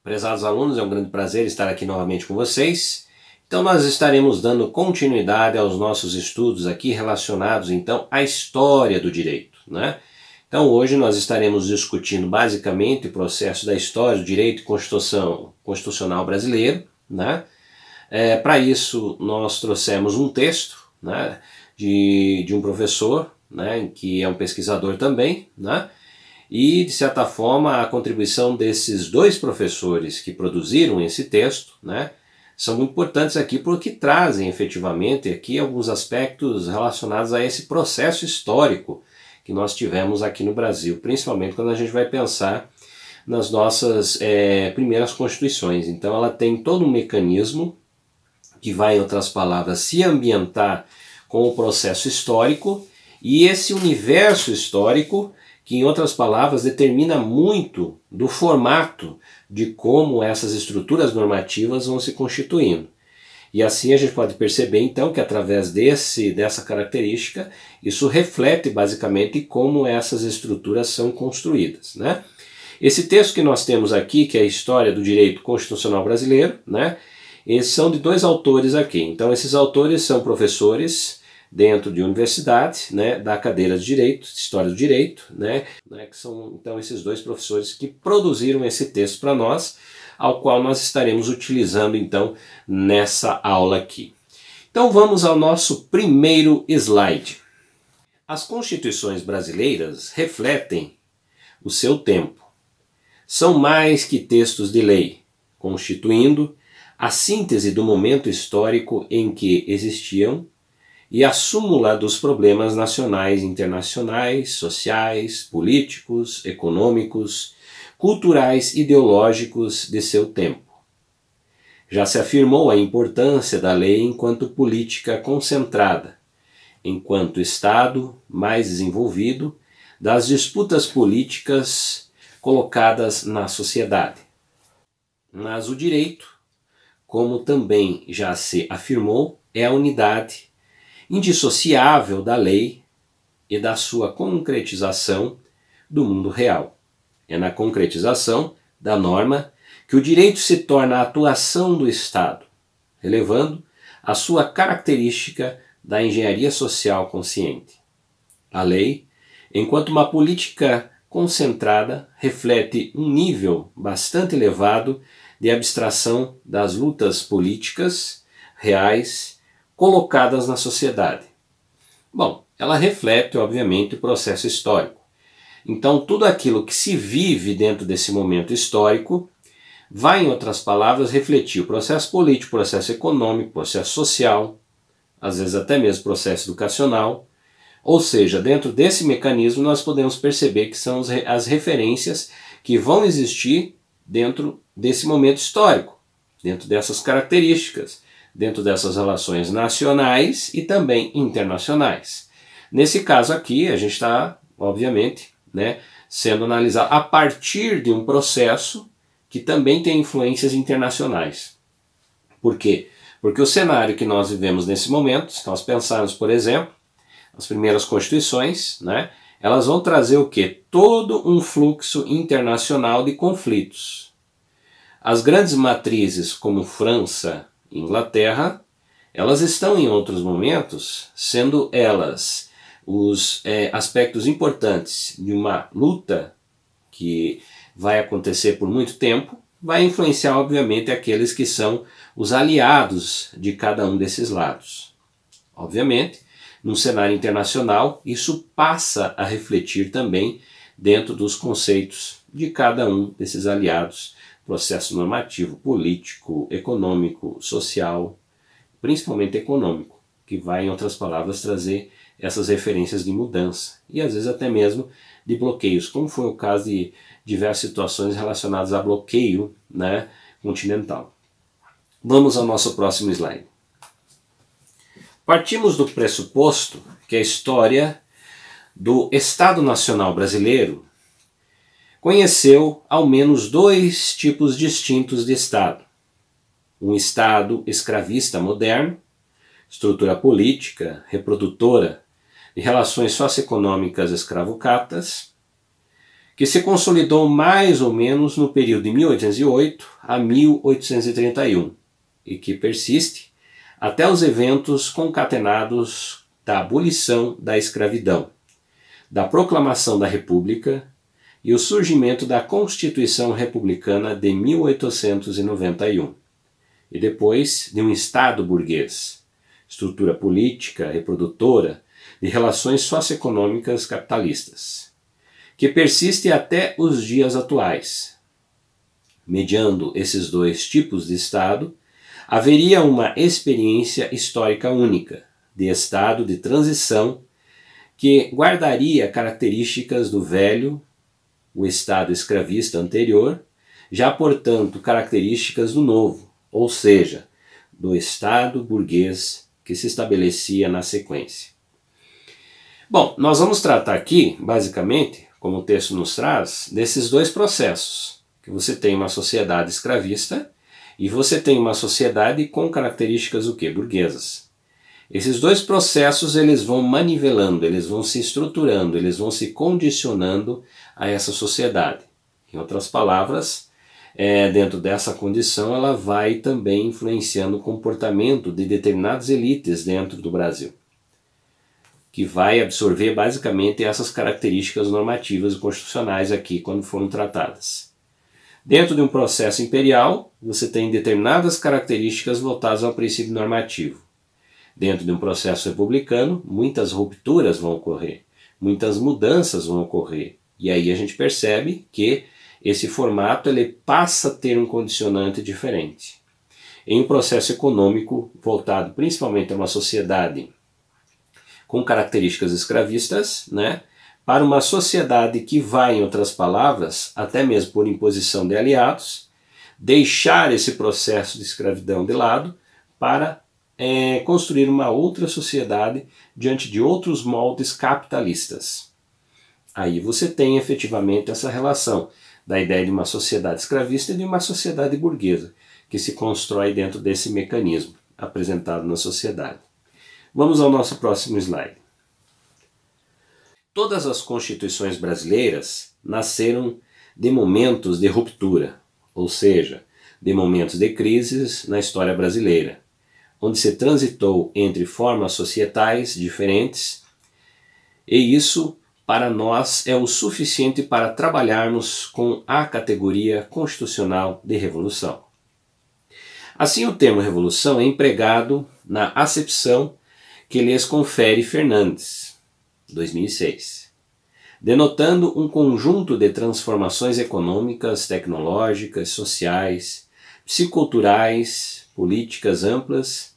Prezados alunos, é um grande prazer estar aqui novamente com vocês. Então nós estaremos dando continuidade aos nossos estudos aqui relacionados então à história do direito, né? Então hoje nós estaremos discutindo basicamente o processo da história do direito constitucional brasileiro, né? Para isso nós trouxemos um texto, né, de um professor, né, que é um pesquisador também, né? E, de certa forma, a contribuição desses dois professores que produziram esse texto, né, são muito importantes aqui porque trazem efetivamente aqui alguns aspectos relacionados a esse processo histórico que nós tivemos aqui no Brasil, principalmente quando a gente vai pensar nas nossas primeiras constituições. Então ela tem todo um mecanismo que vai, em outras palavras, se ambientar com o processo histórico, e esse universo histórico que, em outras palavras, determina muito do formato de como essas estruturas normativas vão se constituindo. E assim a gente pode perceber então que através dessa característica, isso reflete basicamente como essas estruturas são construídas, né? Esse texto que nós temos aqui, que é a História do Direito Constitucional Brasileiro, né? Esses são de dois autores aqui. Então esses autores são professores dentro de universidade, né, da cadeira de Direito, de História do Direito, né, que são então esses dois professores que produziram esse texto para nós, ao qual nós estaremos utilizando então nessa aula aqui. Então vamos ao nosso primeiro slide. As constituições brasileiras refletem o seu tempo. São mais que textos de lei, constituindo a síntese do momento histórico em que existiam e a súmula dos problemas nacionais e internacionais, sociais, políticos, econômicos, culturais, ideológicos de seu tempo. Já se afirmou a importância da lei enquanto política concentrada, enquanto Estado mais desenvolvido das disputas políticas colocadas na sociedade. Mas o direito, como também já se afirmou, é a unidade indissociável da lei e da sua concretização do mundo real. É na concretização da norma que o direito se torna a atuação do Estado, relevando a sua característica da engenharia social consciente. A lei, enquanto uma política concentrada, reflete um nível bastante elevado de abstração das lutas políticas reais colocadas na sociedade. Bom, ela reflete, obviamente, o processo histórico. Então, tudo aquilo que se vive dentro desse momento histórico vai, em outras palavras, refletir o processo político, o processo econômico, o processo social, às vezes até mesmo o processo educacional. Ou seja, dentro desse mecanismo nós podemos perceber que são as referências que vão existir dentro desse momento histórico, dentro dessas características, dentro dessas relações nacionais e também internacionais. Nesse caso aqui, a gente está, obviamente, né, sendo analisado a partir de um processo que também tem influências internacionais. Por quê? Porque o cenário que nós vivemos nesse momento, se nós pensarmos, por exemplo, as primeiras constituições, né, elas vão trazer o quê? Todo um fluxo internacional de conflitos. As grandes matrizes como França, Inglaterra, elas estão em outros momentos, sendo elas os aspectos importantes de uma luta que vai acontecer por muito tempo, vai influenciar obviamente aqueles que são os aliados de cada um desses lados. Obviamente, num cenário internacional, isso passa a refletir também dentro dos conceitos de cada um desses aliados, processo normativo, político, econômico, social, principalmente econômico, que vai, em outras palavras, trazer essas referências de mudança e às vezes até mesmo de bloqueios, como foi o caso de diversas situações relacionadas a bloqueio, né, continental. Vamos ao nosso próximo slide. Partimos do pressuposto que a história do Estado Nacional Brasileiro conheceu ao menos dois tipos distintos de Estado. Um Estado escravista moderno, estrutura política, reprodutora de relações socioeconômicas escravocratas, que se consolidou mais ou menos no período de 1808 a 1831 e que persiste até os eventos concatenados da abolição da escravidão, da proclamação da República e o surgimento da Constituição Republicana de 1891, e depois de um Estado burguês, estrutura política reprodutora de relações socioeconômicas capitalistas, que persiste até os dias atuais. Mediando esses dois tipos de Estado, haveria uma experiência histórica única de Estado de transição que guardaria características do velho, o Estado escravista anterior, já portanto características do novo, ou seja, do Estado burguês que se estabelecia na sequência. Bom, nós vamos tratar aqui, basicamente, como o texto nos traz, desses dois processos, que você tem uma sociedade escravista e você tem uma sociedade com características o quê? Burguesas. Esses dois processos eles vão manivelando, eles vão se estruturando, eles vão se condicionando a essa sociedade. Em outras palavras, dentro dessa condição ela vai também influenciando o comportamento de determinadas elites dentro do Brasil, que vai absorver basicamente essas características normativas e constitucionais aqui quando foram tratadas. Dentro de um processo imperial, você tem determinadas características voltadas ao princípio normativo. Dentro de um processo republicano, muitas rupturas vão ocorrer, muitas mudanças vão ocorrer. E aí a gente percebe que esse formato ele passa a ter um condicionante diferente. Em um processo econômico voltado principalmente a uma sociedade com características escravistas, né, para uma sociedade que vai, em outras palavras, até mesmo por imposição de aliados, deixar esse processo de escravidão de lado para construir uma outra sociedade diante de outros moldes capitalistas. Aí você tem efetivamente essa relação da ideia de uma sociedade escravista e de uma sociedade burguesa, que se constrói dentro desse mecanismo apresentado na sociedade. Vamos ao nosso próximo slide. Todas as constituições brasileiras nasceram de momentos de ruptura, ou seja, de momentos de crises na história brasileira, onde se transitou entre formas societais diferentes, e isso, para nós, é o suficiente para trabalharmos com a categoria constitucional de revolução. Assim, o termo revolução é empregado na acepção que lhes confere Fernandes, 2006, denotando um conjunto de transformações econômicas, tecnológicas, sociais, psiculturais, políticas amplas,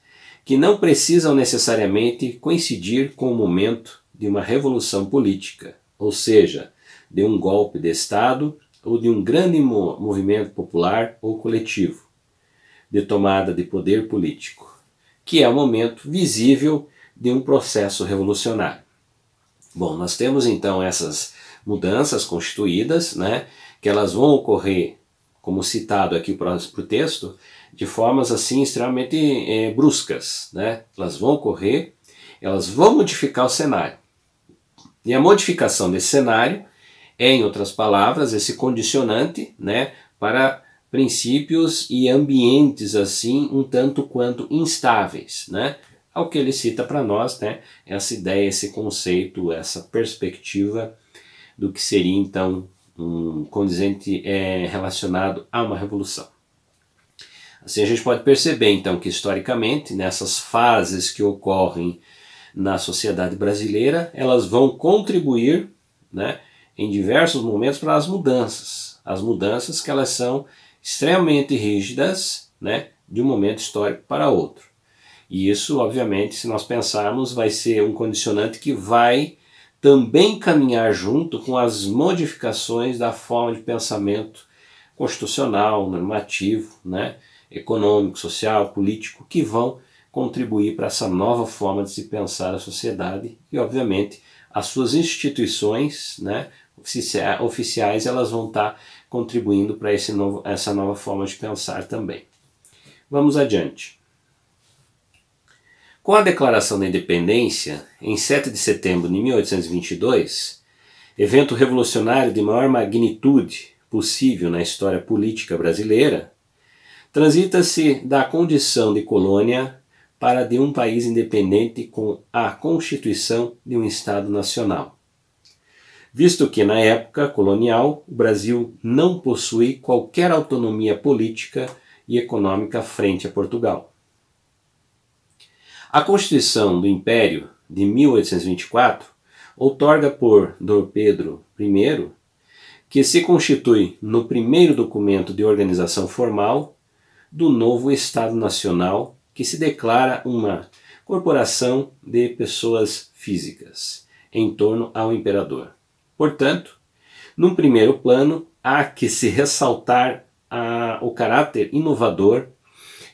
que não precisam necessariamente coincidir com o momento de uma revolução política, ou seja, de um golpe de Estado ou de um grande movimento popular ou coletivo, de tomada de poder político, que é o momento visível de um processo revolucionário. Bom, nós temos então essas mudanças constituídas, né, que elas vão ocorrer, como citado aqui para o texto, de formas assim extremamente bruscas, né? Elas vão ocorrer, elas vão modificar o cenário. E a modificação desse cenário é, em outras palavras, esse condicionante, né, para princípios e ambientes assim um tanto quanto instáveis, né? Ao que ele cita para nós, né, essa ideia, esse conceito, essa perspectiva do que seria então um condizente relacionado a uma revolução. Assim a gente pode perceber então que historicamente nessas fases que ocorrem na sociedade brasileira, elas vão contribuir, né, em diversos momentos para as mudanças que elas são extremamente rígidas, né, de um momento histórico para outro. E isso, obviamente, se nós pensarmos, vai ser um condicionante que vai também caminhar junto com as modificações da forma de pensamento constitucional, normativo, né, econômico, social, político, que vão contribuir para essa nova forma de se pensar a sociedade e, obviamente, as suas instituições, né, oficiais, elas vão estar contribuindo para essa nova forma de pensar também. Vamos adiante. Com a Declaração da Independência, em 7 de setembro de 1822, evento revolucionário de maior magnitude possível na história política brasileira, transita-se da condição de colônia para de um país independente com a constituição de um Estado nacional. Visto que, na época colonial, o Brasil não possui qualquer autonomia política e econômica frente a Portugal. A Constituição do Império de 1824 outorga por Dom Pedro I, que se constitui no primeiro documento de organização formal do novo Estado Nacional, que se declara uma corporação de pessoas físicas em torno ao imperador. Portanto, num primeiro plano, há que se ressaltar o caráter inovador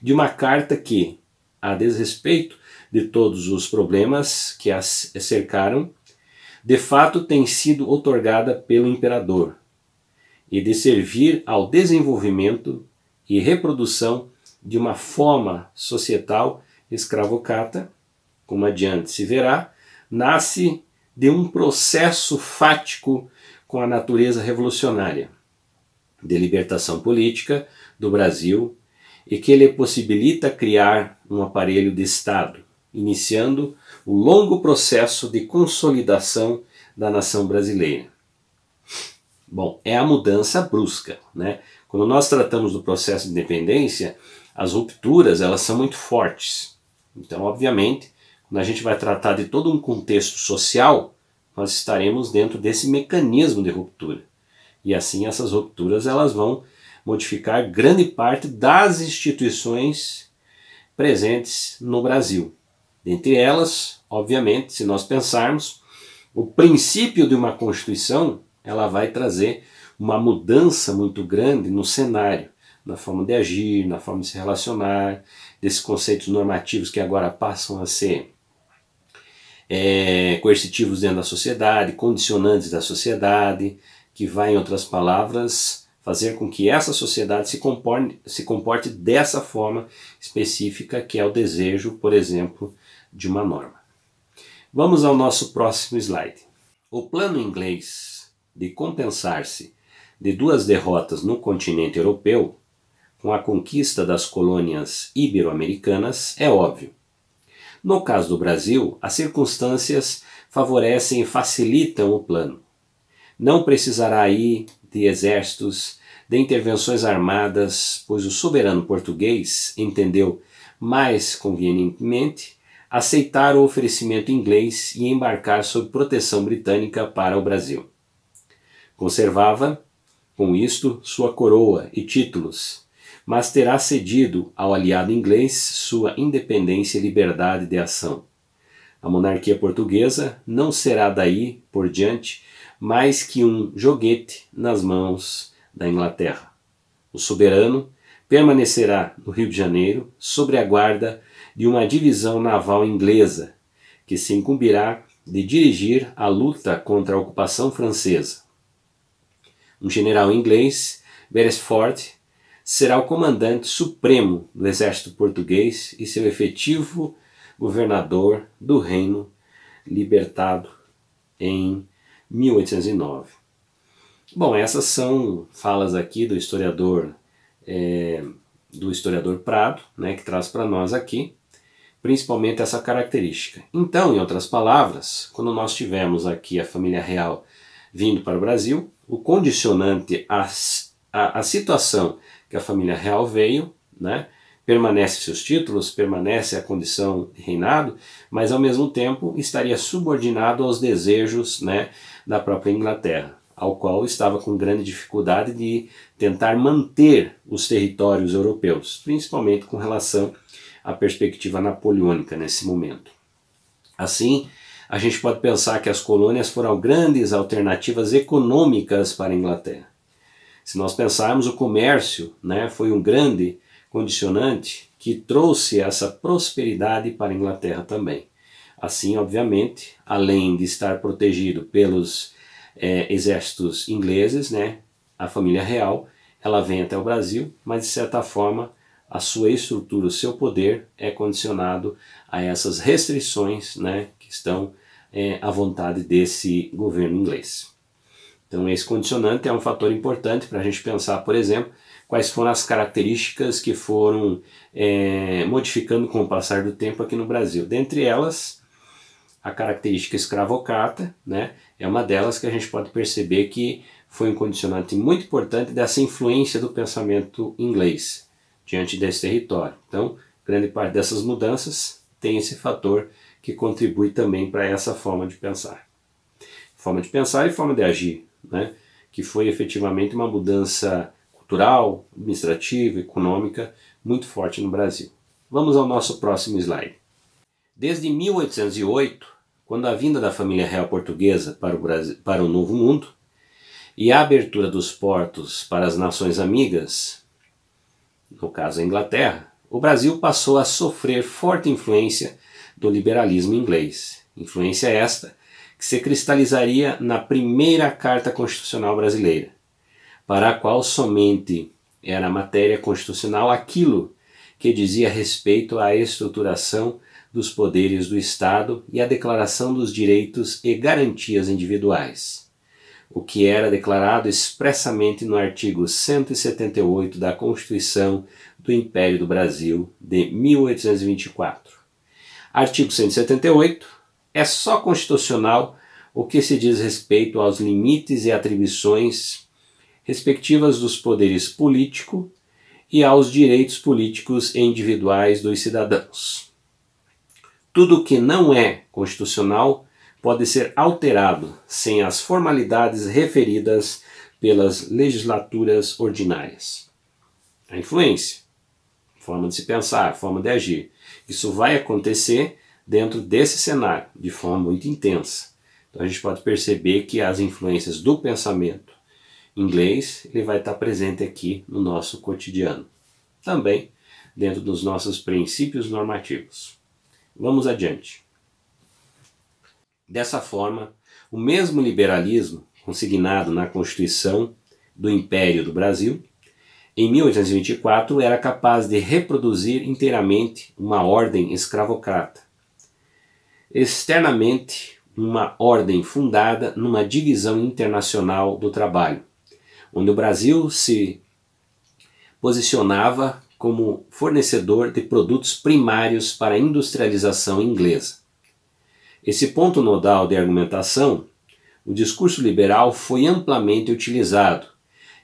de uma carta que, a desrespeito de todos os problemas que a cercaram, de fato tem sido outorgada pelo imperador, e de servir ao desenvolvimento e reprodução de uma forma societal escravocrata, como adiante se verá, nasce de um processo fático com a natureza revolucionária, de libertação política do Brasil, e que lhe possibilita criar um aparelho de Estado, iniciando o longo processo de consolidação da nação brasileira. Bom, é a mudança brusca, né? Quando nós tratamos do processo de independência, as rupturas elas são muito fortes. Então, obviamente, quando a gente vai tratar de todo um contexto social, nós estaremos dentro desse mecanismo de ruptura. E assim essas rupturas elas vão modificar grande parte das instituições presentes no Brasil. Dentre elas, obviamente, se nós pensarmos, o princípio de uma Constituição ela vai trazer uma mudança muito grande no cenário, na forma de agir, na forma de se relacionar, desses conceitos normativos que agora passam a ser coercitivos dentro da sociedade, condicionantes da sociedade, que vai, em outras palavras, fazer com que essa sociedade se comporte dessa forma específica que é o desejo, por exemplo, de uma norma. Vamos ao nosso próximo slide. O plano inglês de compensar-se de duas derrotas no continente europeu, com a conquista das colônias ibero-americanas, é óbvio. No caso do Brasil, as circunstâncias favorecem e facilitam o plano. Não precisará aí de exércitos, de intervenções armadas, pois o soberano português entendeu mais convenientemente aceitar o oferecimento inglês e embarcar sob proteção britânica para o Brasil. Conservava, com isto, sua coroa e títulos, mas terá cedido ao aliado inglês sua independência e liberdade de ação. A monarquia portuguesa não será daí por diante mais que um joguete nas mãos da Inglaterra. O soberano permanecerá no Rio de Janeiro sob a guarda de uma divisão naval inglesa, que se incumbirá de dirigir a luta contra a ocupação francesa. Um general inglês, Beresford, será o comandante supremo do exército português e seu efetivo governador do reino libertado em 1809. Bom, essas são falas aqui do historiador Prado, né, que traz para nós aqui, principalmente essa característica. Então, em outras palavras, quando nós tivemos aqui a família real vindo para o Brasil, o condicionante à situação que a família real veio, né, permanece seus títulos, permanece a condição de reinado, mas ao mesmo tempo estaria subordinado aos desejos, né, da própria Inglaterra, ao qual estava com grande dificuldade de tentar manter os territórios europeus, principalmente com relação à perspectiva napoleônica nesse momento. Assim, a gente pode pensar que as colônias foram grandes alternativas econômicas para a Inglaterra. Se nós pensarmos, o comércio, né, foi um grande condicionante que trouxe essa prosperidade para a Inglaterra também. Assim, obviamente, além de estar protegido pelos exércitos ingleses, né, a família real, ela vem até o Brasil, mas de certa forma a sua estrutura, o seu poder é condicionado a essas restrições, né, que estão à vontade desse governo inglês. Então esse condicionante é um fator importante para a gente pensar, por exemplo, quais foram as características que foram modificando com o passar do tempo aqui no Brasil. Dentre elas, a característica escravocrata, né, é uma delas que a gente pode perceber que foi um condicionante muito importante dessa influência do pensamento inglês diante desse território. Então, grande parte dessas mudanças tem esse fator que contribui também para essa forma de pensar. Forma de pensar e forma de agir, né, que foi efetivamente uma mudança cultural, administrativa, econômica muito forte no Brasil. Vamos ao nosso próximo slide. Desde 1808, quando a vinda da família real portuguesa para o Novo Mundo e a abertura dos portos para as nações amigas, no caso a Inglaterra, o Brasil passou a sofrer forte influência do liberalismo inglês. Influência esta que se cristalizaria na primeira Carta Constitucional Brasileira, para a qual somente era matéria constitucional aquilo que dizia respeito à estruturação dos poderes do Estado e à declaração dos direitos e garantias individuais, o que era declarado expressamente no artigo 178 da Constituição do Império do Brasil de 1824. Artigo 178 é só constitucional o que se diz respeito aos limites e atribuições respectivas dos poderes político e aos direitos políticos e individuais dos cidadãos. Tudo que não é constitucional pode ser alterado sem as formalidades referidas pelas legislaturas ordinárias. A influência, forma de se pensar, forma de agir. Isso vai acontecer dentro desse cenário, de forma muito intensa. Então a gente pode perceber que as influências do pensamento inglês ele vai estar presente aqui no nosso cotidiano. Também dentro dos nossos princípios normativos. Vamos adiante. Dessa forma, o mesmo liberalismo consignado na Constituição do Império do Brasil, em 1824 era capaz de reproduzir inteiramente uma ordem escravocrata. Externamente, uma ordem fundada numa divisão internacional do trabalho, onde o Brasil se posicionava como fornecedor de produtos primários para a industrialização inglesa. Esse ponto nodal de argumentação, o discurso liberal foi amplamente utilizado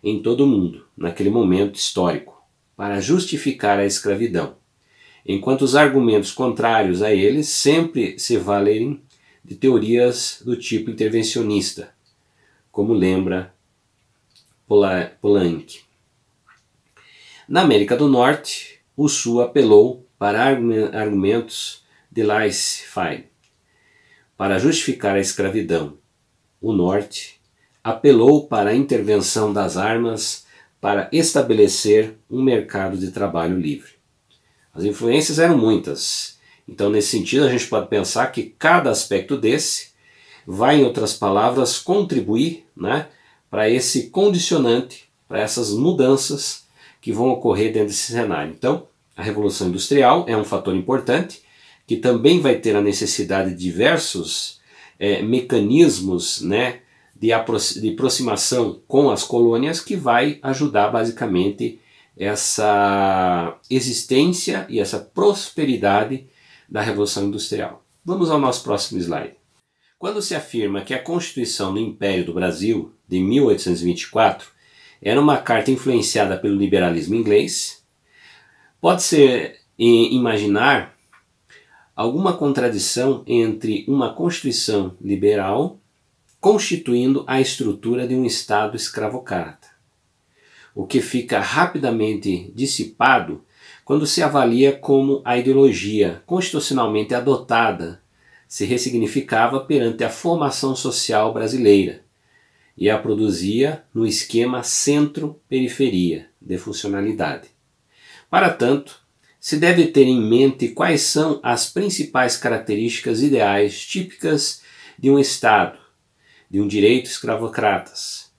em todo o mundo, naquele momento histórico, para justificar a escravidão, enquanto os argumentos contrários a ele sempre se valerem de teorias do tipo intervencionista, como lembra Polanyi. Na América do Norte, o Sul apelou para argumentos de laissez-faire para justificar a escravidão. O Norte apelou para a intervenção das armas para estabelecer um mercado de trabalho livre. As influências eram muitas, então nesse sentido a gente pode pensar que cada aspecto desse vai, em outras palavras, contribuir, né, para esse condicionante, para essas mudanças que vão ocorrer dentro desse cenário. Então, a Revolução Industrial é um fator importante, que também vai ter a necessidade de diversos mecanismos, né, de aproximação com as colônias, que vai ajudar basicamente essa existência e essa prosperidade da Revolução Industrial. Vamos ao nosso próximo slide. Quando se afirma que a Constituição do Império do Brasil, de 1824, era uma carta influenciada pelo liberalismo inglês, pode-se imaginar alguma contradição entre uma Constituição liberal constituindo a estrutura de um Estado escravocrata, o que fica rapidamente dissipado quando se avalia como a ideologia constitucionalmente adotada se ressignificava perante a formação social brasileira e a produzia no esquema centro-periferia de funcionalidade. Para tanto, se deve ter em mente quais são as principais características ideais típicas de um Estado, de um direito escravocratas,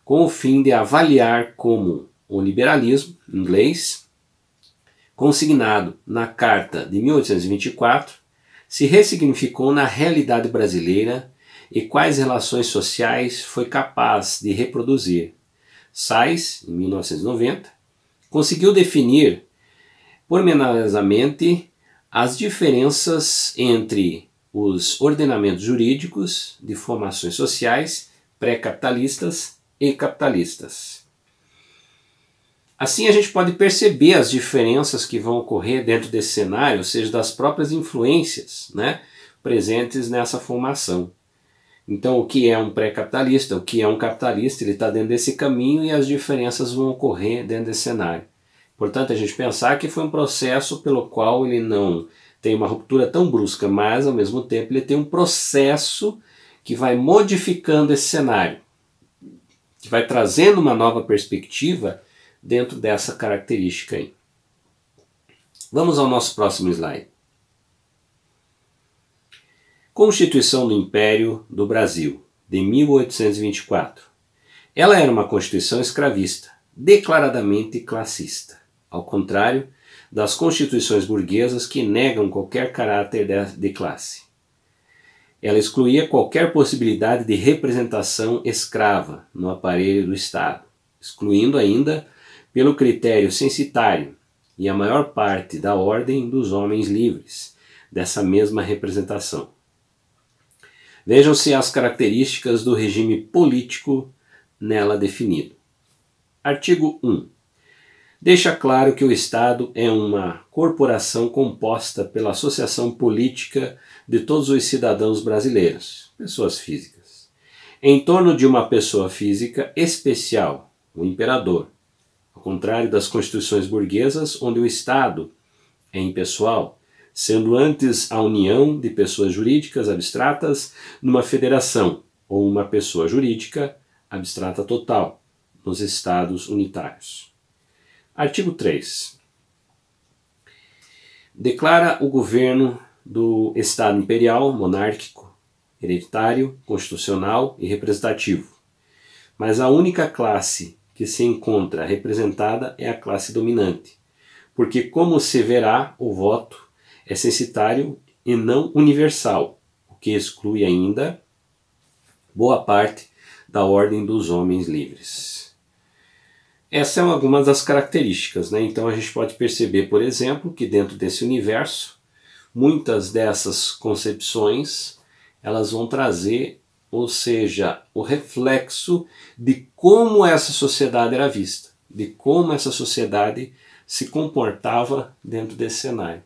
com o fim de avaliar como o liberalismo inglês, consignado na Carta de 1824, se ressignificou na realidade brasileira e quais relações sociais foi capaz de reproduzir. Sais, em 1990, conseguiu definir pormenorizadamente as diferenças entre os ordenamentos jurídicos de formações sociais pré-capitalistas e capitalistas. Assim a gente pode perceber as diferenças que vão ocorrer dentro desse cenário, ou seja, das próprias influências, né, presentes nessa formação. Então o que é um pré-capitalista, o que é um capitalista, ele está dentro desse caminho e as diferenças vão ocorrer dentro desse cenário. Portanto, a gente pensar que foi um processo pelo qual ele não tem uma ruptura tão brusca, mas ao mesmo tempo ele tem um processo que vai modificando esse cenário, que vai trazendo uma nova perspectiva dentro dessa característica aí. Vamos ao nosso próximo slide. Constituição do Império do Brasil, de 1824. Ela era uma constituição escravista, declaradamente classista, ao contrário das constituições burguesas que negam qualquer caráter de classe. Ela excluía qualquer possibilidade de representação escrava no aparelho do Estado, excluindo ainda pelo critério censitário e a maior parte da ordem dos homens livres dessa mesma representação. Vejam-se as características do regime político nela definido. Artigo 1. Deixa claro que o Estado é uma corporação composta pela associação política de todos os cidadãos brasileiros, pessoas físicas, em torno de uma pessoa física especial, o imperador, ao contrário das constituições burguesas, onde o Estado é impessoal, sendo antes a união de pessoas jurídicas abstratas numa federação ou uma pessoa jurídica abstrata total, nos Estados unitários. Artigo 3. Declara o governo do Estado imperial, monárquico, hereditário, constitucional e representativo. Mas a única classe que se encontra representada é a classe dominante, porque, como se verá, o voto é censitário e não universal, o que exclui ainda boa parte da ordem dos homens livres. Essas são algumas das características, né? Então a gente pode perceber, por exemplo, que dentro desse universo, muitas dessas concepções elas vão trazer, ou seja, o reflexo de como essa sociedade era vista, de como essa sociedade se comportava dentro desse cenário.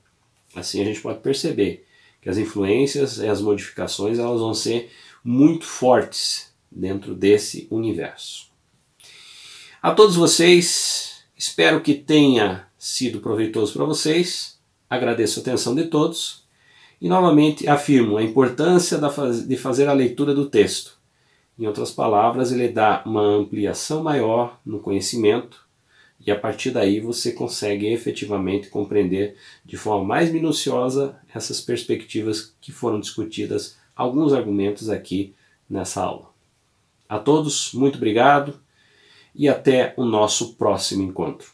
Assim a gente pode perceber que as influências e as modificações elas vão ser muito fortes dentro desse universo. A todos vocês, espero que tenha sido proveitoso para vocês, agradeço a atenção de todos e novamente afirmo a importância de fazer a leitura do texto. Em outras palavras, ele dá uma ampliação maior no conhecimento e a partir daí você consegue efetivamente compreender de forma mais minuciosa essas perspectivas que foram discutidas, alguns argumentos aqui nessa aula. A todos, muito obrigado e até o nosso próximo encontro.